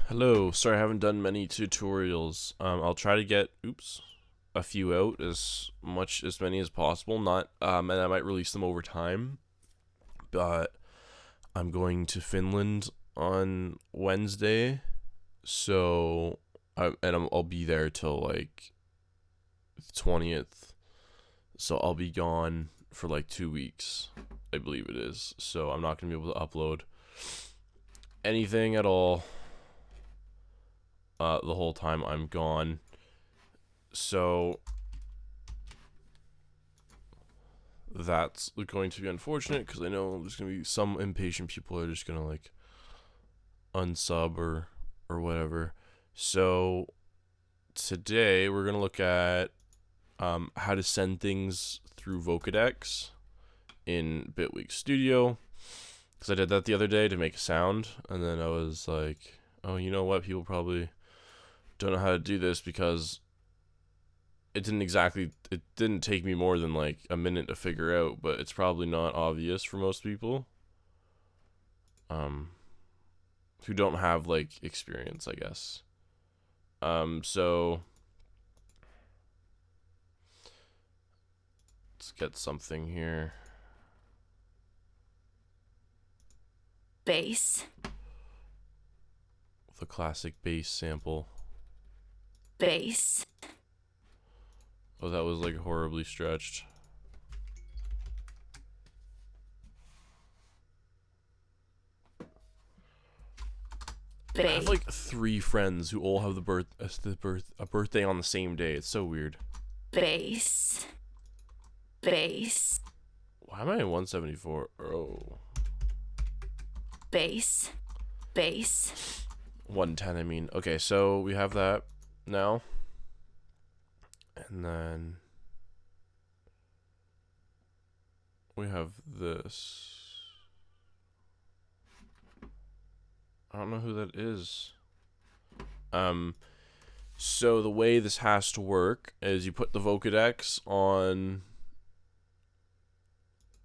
Hello, sorry I haven't done many tutorials. I'll try to get, a few out, as many as possible, not, and I might release them over time, but I'm going to Finland on Wednesday, so, I'll be there till, like, the 20th, so I'll be gone for, like, 2 weeks, I believe it is, so I'm not going to be able to upload anything at all the whole time I'm gone. So that's going to be unfortunate because I know there's going to be some impatient people who are just going to like unsub or whatever. So today we're going to look at how to send things through Vocodex in Bitwig Studio, because I did that the other day to make a sound, and then I was like, oh, you know what, people probably don't know how to do this because it didn't take me more than like a minute to figure out, but it's probably not obvious for most people who don't have like experience, I guess. So let's get something here. Bass. The classic bass sample. Bass. Oh, that was like horribly stretched. I have like 3 friends who all have a birthday on the same day. It's so weird. Bass. Bass. Why am I at 174? Oh. Bass. Bass. 110, I mean. Okay, so we have that now. And then we have this. I don't know who that is. So the way this has to work is you put the Vocodex on.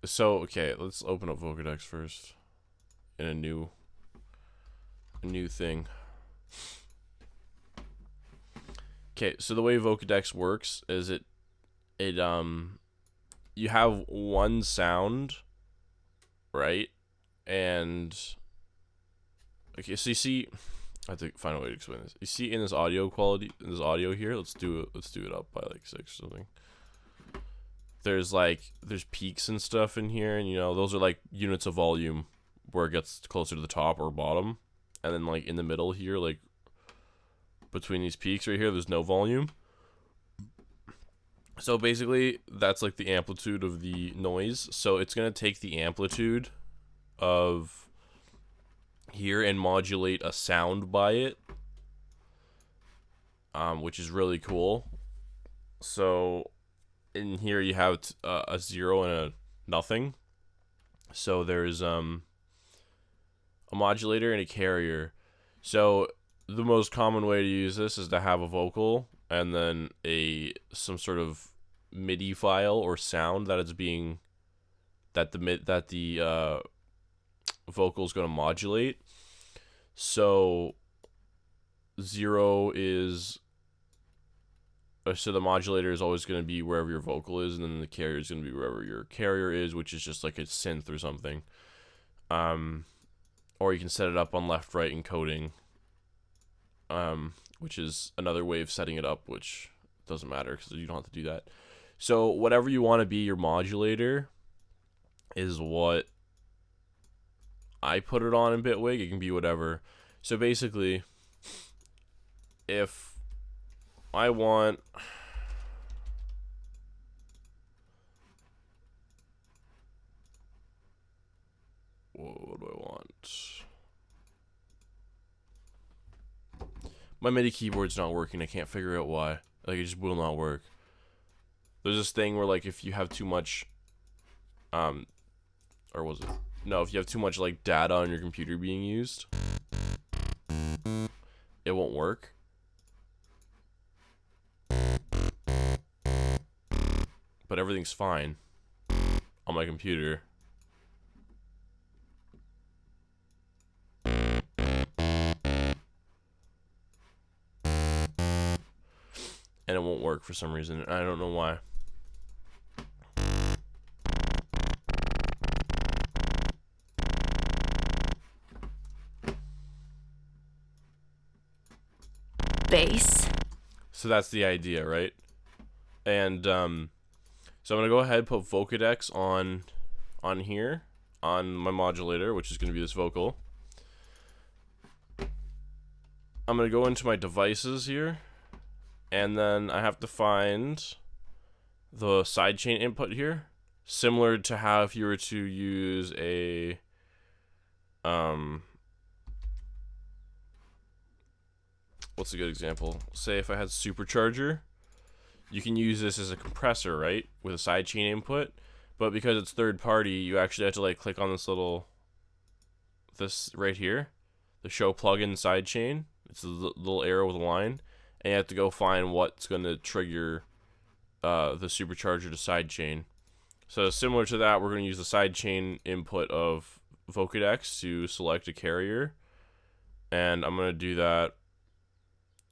So, okay, let's open up Vocodex first in a new thing. Okay, so the way Vocodex works is you have one sound, right? And okay, so you see, I have to find a way to explain this. You see in this audio quality, in this audio here, let's do it up by like 6 or something. There's peaks and stuff in here, and you know, those are like units of volume where it gets closer to the top or bottom. And then like in the middle here, like between these peaks right here, there's no volume. So basically that's like the amplitude of the noise. So it's going to take the amplitude of here and modulate a sound by it, which is really cool. So in here you have a 0 and a nothing. So there's a modulator and a carrier. So the most common way to use this is to have a vocal and then some sort of MIDI file or sound that the vocal is going to modulate. So 0 is, so the modulator is always going to be wherever your vocal is, and then the carrier is going to be wherever your carrier is, which is just like a synth or something. Or you can set it up on left, right encoding, which is another way of setting it up, which doesn't matter because you don't have to do that. So whatever you want to be your modulator is what I put it on in Bitwig. It can be whatever. So basically, if I want what do I want? My MIDI keyboard's not working. I can't figure out why. Like, it just will not work. There's this thing where, like, if you have too much, or was it? No, if you have too much, like, data on your computer being used, it won't work. But everything's fine on my computer. and it won't work for some reason. I don't know why. bass, So that's the idea, right? And so I'm gonna go ahead and put Vocodex on here on my modulator, which is gonna be this vocal. I'm gonna go into my devices here, and then I have to find the sidechain input here, similar to how if you were to use a what's a good example? Say if I had supercharger, you can use this as a compressor, right, with a sidechain input, but because it's third party, you actually have to like click on this right here, the show plugin sidechain. It's a little arrow with a line, and you have to go find what's going to trigger the supercharger to sidechain. So similar to that, we're going to use the sidechain input of Vocodex to select a carrier, and I'm going to do that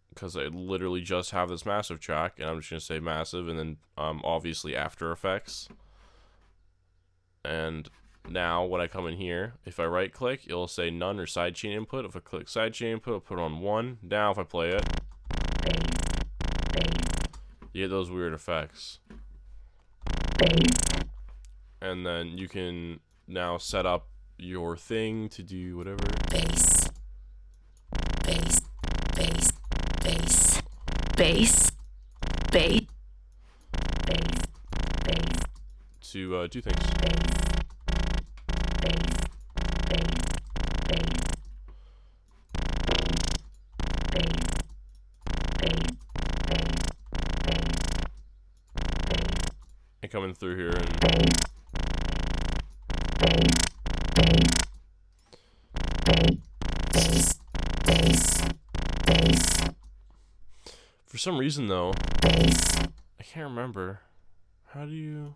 because I literally just have this massive track, and I'm just going to say massive, and then obviously After Effects. And now when I come in here, if I right click, it'll say none or sidechain input. If I click sidechain input, I'll put it on 1. Now if I play it, you get those weird effects. And then you can now set up your thing to do whatever. bass, bass, bass, bass, bass, bass, bass, bass, To do things. And coming through here and for some reason though, I can't remember. How do you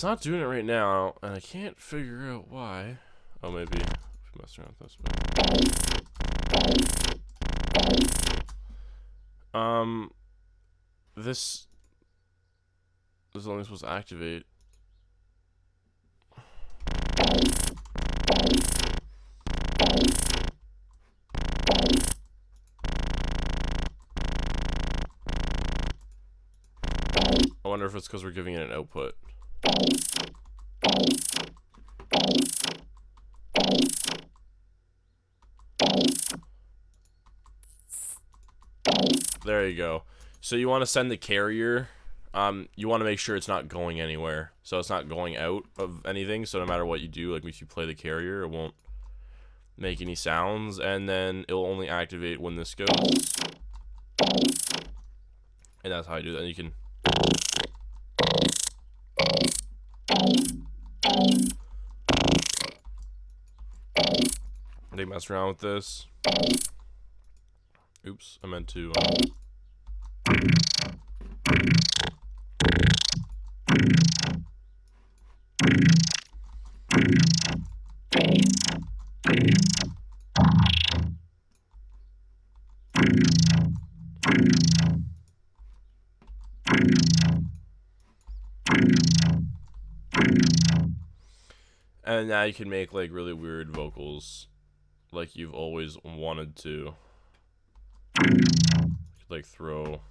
It's not doing it right now, and I can't figure out why. Oh, maybe if we mess around with this. This is only supposed to activate. I wonder if it's because we're giving it an output. There you go. So you want to send the carrier. You want to make sure it's not going anywhere. So it's not going out of anything. So no matter what you do, like if you play the carrier, it won't make any sounds. And then it'll only activate when this goes. And that's how I do that. And you can... They mess around with this. Oops, I meant to... And now you can make like really weird vocals like you've always wanted to. Like throw.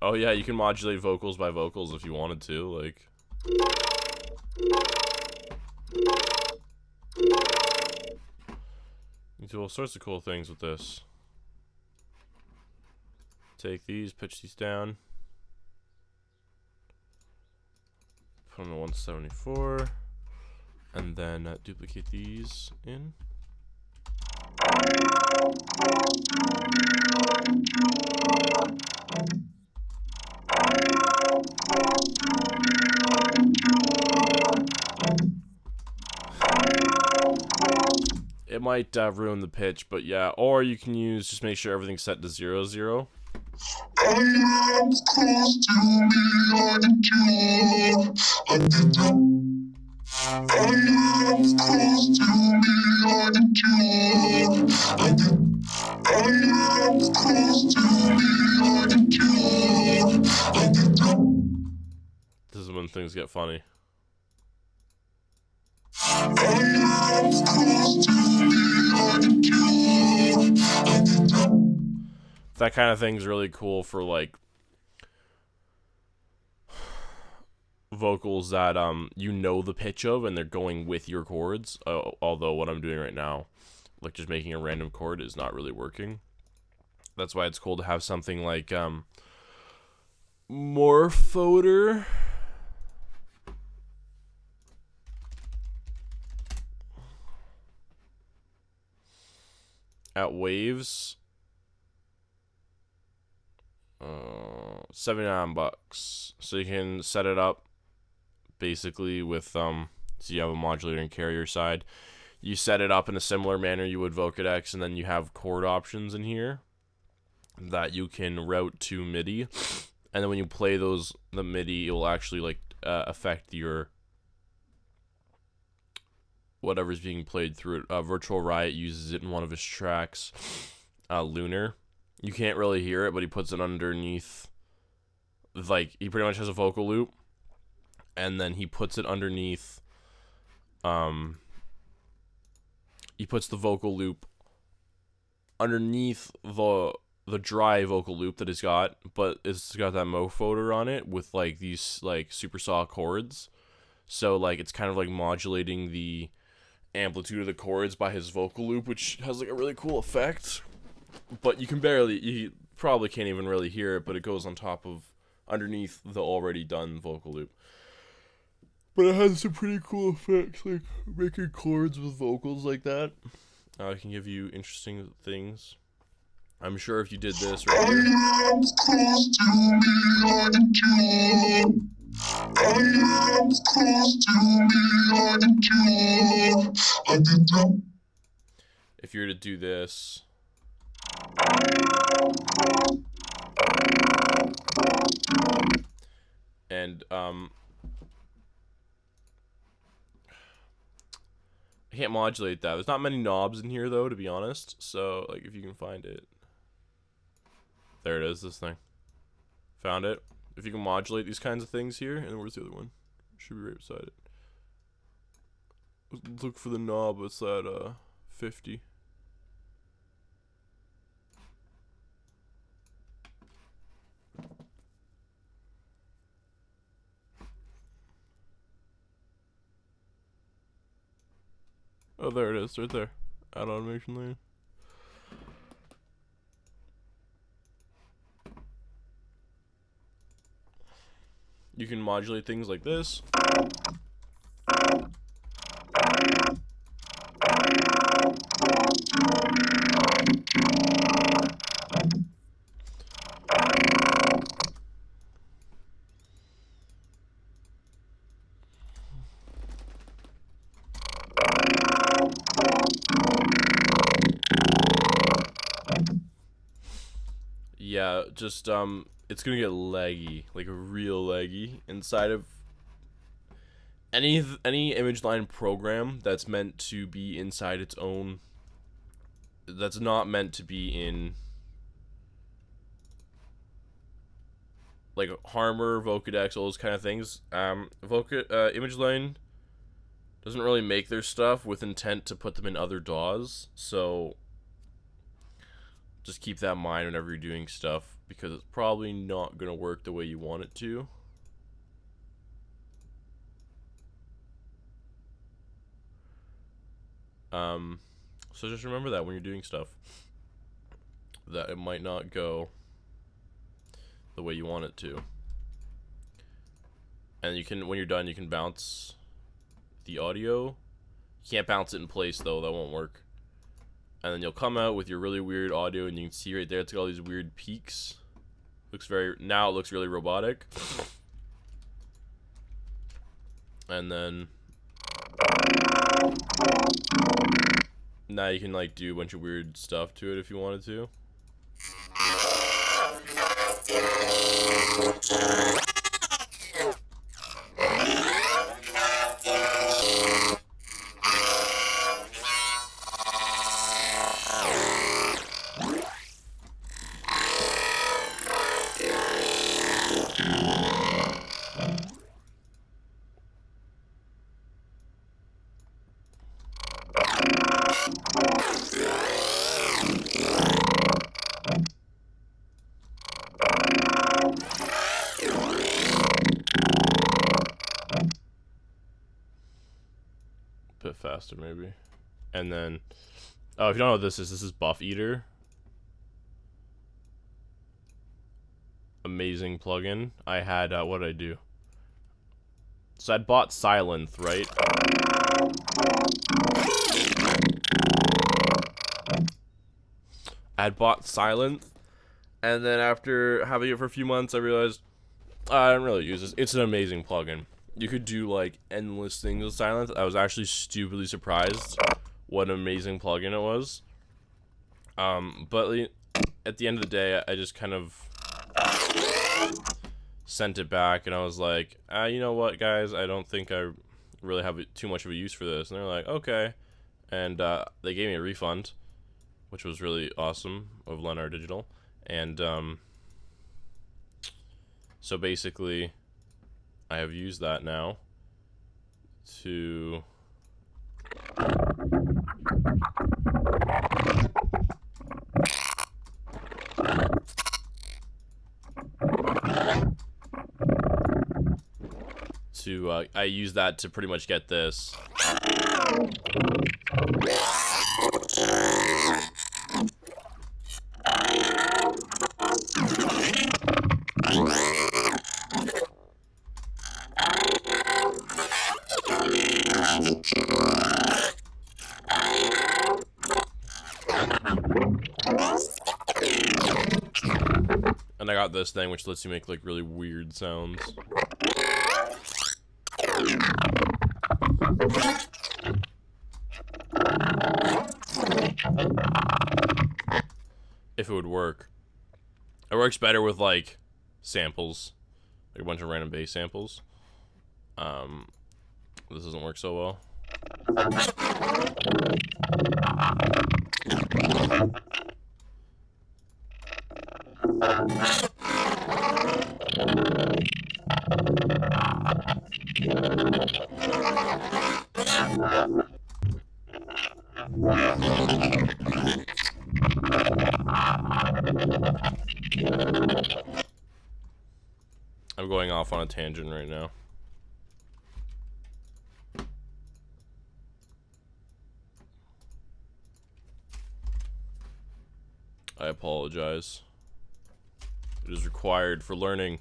Oh yeah, you can modulate vocals by vocals if you wanted to, like. You can do all sorts of cool things with this. Take these, pitch these down. Put them to 174. And then duplicate these in. It might ruin the pitch, but yeah. Or you can use, just make sure everything's set to 0, 0. This is when things get funny. That kind of thing's really cool for like vocals that you know the pitch of and they're going with your chords. Although what I'm doing right now, like just making a random chord, is not really working. That's why it's cool to have something like Morphoder. At Waves. $79. So you can set it up basically with so you have a modulator and carrier side. You set it up in a similar manner you would Vocodex, and then you have chord options in here that you can route to MIDI. And then when you play the MIDI, it will actually like affect your whatever's being played through it. Virtual Riot uses it in one of his tracks, Lunar. You can't really hear it, but he puts it underneath. Like, he pretty much has a vocal loop, and then he puts it underneath. He puts the vocal loop underneath the dry vocal loop that he's got, but it's got that Morphoder on it with like these like super saw chords. So like it's kind of like modulating the amplitude of the chords by his vocal loop, which has like a really cool effect. But you probably can't even really hear it, but it goes on top of, underneath the already done vocal loop. But it has some pretty cool effects, like making chords with vocals like that. It can give you interesting things. I'm sure if you did this right here. If you were to do this. And I can't modulate that. There's not many knobs in here though, to be honest. So like if you can find it. There it is, this thing. Found it. If you can modulate these kinds of things here, and where's the other one? Should be right beside it. Look for the knob, it's at 50. Oh, there it is, right there. Add automation lane. You can modulate things like this. Yeah, just it's gonna get laggy, like real laggy inside of any image line program that's meant to be inside its own, that's not meant to be in like Harmor, Vocodex, all those kind of things. Image Line doesn't really make their stuff with intent to put them in other DAWs, so just keep that in mind whenever you're doing stuff, because it's probably not going to work the way you want it to. So just remember that when you're doing stuff, that it might not go the way you want it to. And you can, when you're done, you can bounce the audio. You can't bounce it in place though, that won't work. And then you'll come out with your really weird audio, and you can see right there it's got all these weird peaks. Now it looks really robotic. And then now you can like do a bunch of weird stuff to it if you wanted to. Bit faster maybe. And then if you don't know what this is Buff Eater. Amazing plugin. I had what did I do? So I'd bought Sylenth, right? I'd bought Sylenth, and then after having it for a few months I realized I don't really use this. It's an amazing plugin. You could do like endless things with Sylenth. I was actually stupidly surprised what an amazing plugin it was. But at the end of the day, I just kind of sent it back, and I was like, you know what, guys? I don't think I really have too much of a use for this. And they're like, okay. And they gave me a refund, which was really awesome of Leonard Digital. And so basically, I have used that now to I use that to pretty much get this. And I got this thing which lets you make like really weird sounds. If it would work. It works better with like samples, like a bunch of random bass samples. This doesn't work so well. I'm going off on a tangent right now. I apologize. It is required for learning.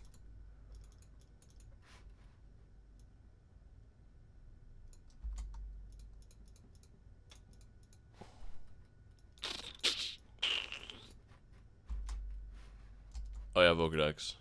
Oh yeah, Vocodex.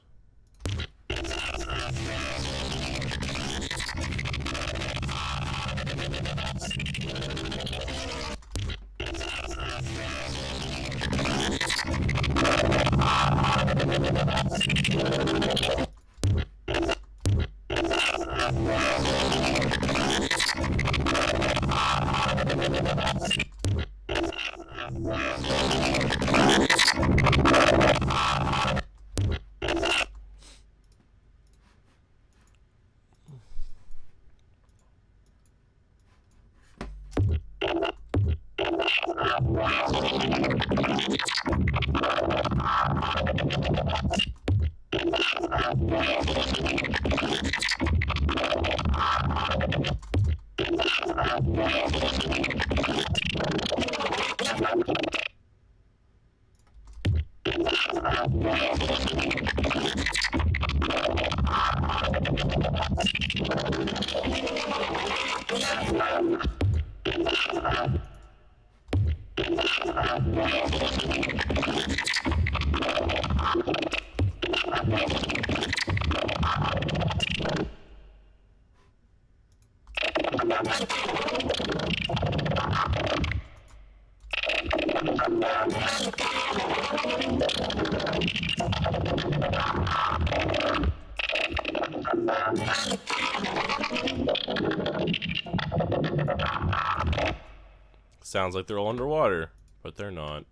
Sounds like they're all underwater, but they're not.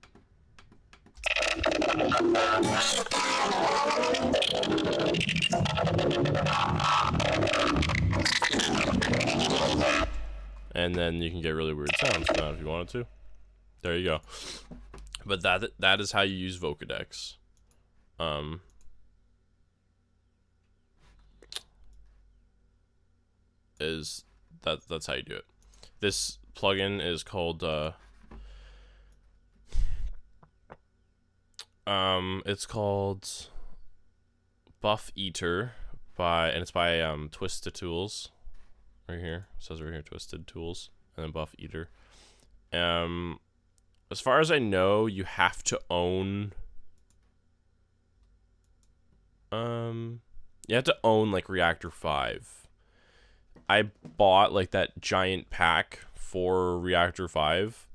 And then you can get really weird sounds now if you wanted to. There you go. But that is how you use Vocodex. That's how you do it. This plugin is called it's called Buff Eater it's by Twisted Tools. Right here. It says right here Twisted Tools and then Buff Eater. As far as I know, you have to own like Reactor 5. I bought like that giant pack for Reactor 5,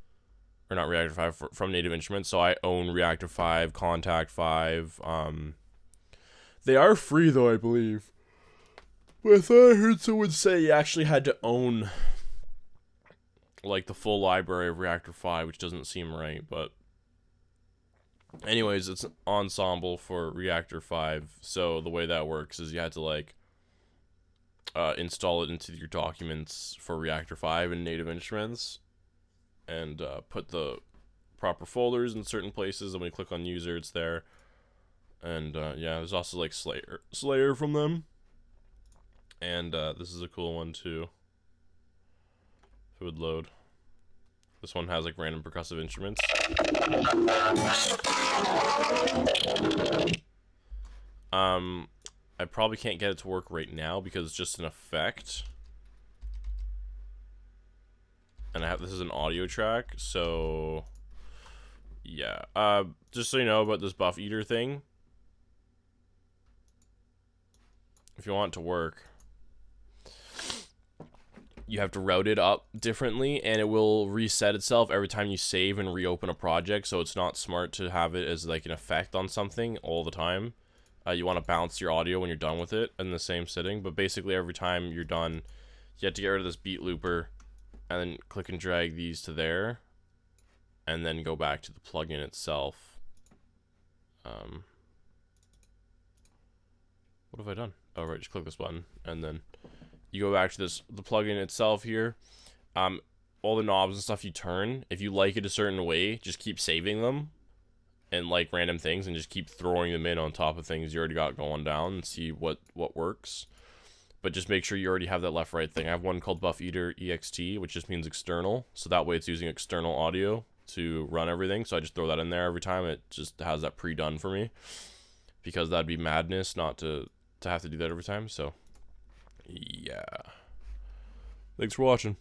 or not Reactor 5, from Native Instruments, so I own Reactor 5, Contact 5. They are free though, I believe. But I thought I heard someone say you actually had to own like the full library of Reactor 5, which doesn't seem right, but anyways, it's an ensemble for Reactor 5, so the way that works is you had to like install it into your documents for Reactor 5 in Native Instruments, and put the proper folders in certain places, and when you click on user, it's there. And yeah, there's also like Slayer from them, and this is a cool one too. If it would load. This one has like random percussive instruments. I probably can't get it to work right now because it's just an effect. And this is an audio track, so yeah. Just so you know about this Buff Eater thing, if you want it to work, you have to route it up differently, and it will reset itself every time you save and reopen a project, so it's not smart to have it as like an effect on something all the time. You want to bounce your audio when you're done with it in the same setting, but basically every time you're done, you have to get rid of this beat looper, and then click and drag these to there, and then go back to the plugin itself. What have I done? Oh, right, just click this button, and then you go back to the plugin itself here. All the knobs and stuff you turn, if you like it a certain way, just keep saving them and like random things, and just keep throwing them in on top of things you already got going down and see what works. But just make sure you already have that left right thing. I have one called Buff Eater EXT, which just means external, so that way it's using external audio to run everything, so I just throw that in there every time. It just has that pre-done for me, because that'd be madness not to have to do that every time. So yeah, thanks for watching.